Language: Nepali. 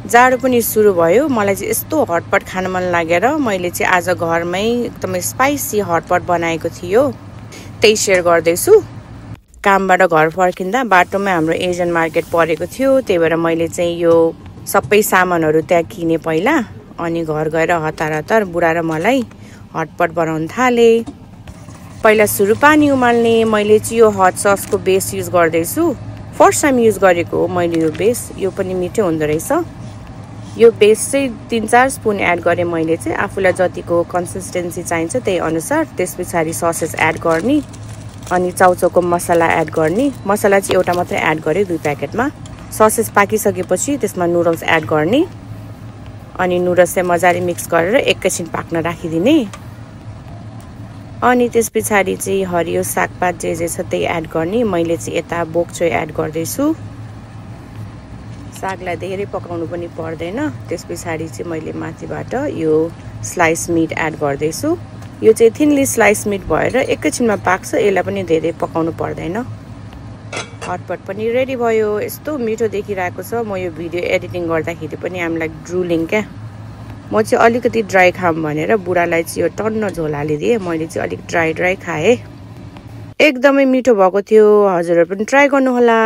जाडो पनि सुरु भयो। मलाई चाहिँ यस्तो हटपट खान मन लागेर मैले चाहिँ आज घरमै एकदमै स्पाइसी हटपट बनाएको थियो, त्यही सेयर गर्दैछु। कामबाट घर फर्किँदा बाटोमा हाम्रो एजियन मार्केट परेको थियो, त्यही भएर मैले चाहिँ यो सबै सामानहरू त्यहाँ किने पहिला, अनि घर गएर हतार हतार बुढा र मलाई हटपट बनाउन थाले। पहिला सुरु पानी उमाल्ने। मैले चाहिँ यो हट ससको बेस युज गर्दैछु, फर्स्ट टाइम युज गरेको हो मैले यो बेस। यो पनि मिठो हुँदो रहेछ। यो बेस चाहिँ 3-4 स्पुन एड गरेँ मैले चाहिँ, आफूलाई जतिको कन्सिस्टेन्सी चाहिन्छ त्यही अनुसार। त्यस पछाडि ससेस एड गर्ने अनि चाउचाउको मसला एड गर्ने। मसला चाहिँ एउटा मात्रै एड गरेँ 2 प्याकेटमा। ससेस पाकिसकेपछि त्यसमा नुडल्स एड गर्ने अनि नुडल्स चाहिँ मजाले मिक्स गरेर एकैछिन पाक्न राखिदिने। अनि त्यस पछाडि चाहिँ हरियो सागपात जे छ त्यही एड गर्ने। मैले चाहिँ यता बोक चोय एड गर्दैछु। सागलाई धेरै पकाउनु पनि पर्दैन। त्यस पछाडि चाहिँ मैले माथिबाट यो स्लाइस मिट एड गर्दैछु। यो चाहिँ थिनली स्लाइस मिट भएर एकैछिनमा पाक्छ, यसलाई पनि धेरै पकाउनु पर्दैन। हटपट पनि रेडी भयो। यस्तो मिठो देखिरहेको छ। म यो भिडियो एडिटिङ गर्दाखेरि पनि आम लाइक ड्रुलिङ क्या। म चाहिँ अलिकति ड्राई खाम भनेर बुढालाई चाहिँ यो टन्न झोल हालिदिएँ। मैले चाहिँ अलिक ड्राई खाएँ। एकदमै मिठो भएको थियो। हजुरहरू पनि ट्राई गर्नुहोला।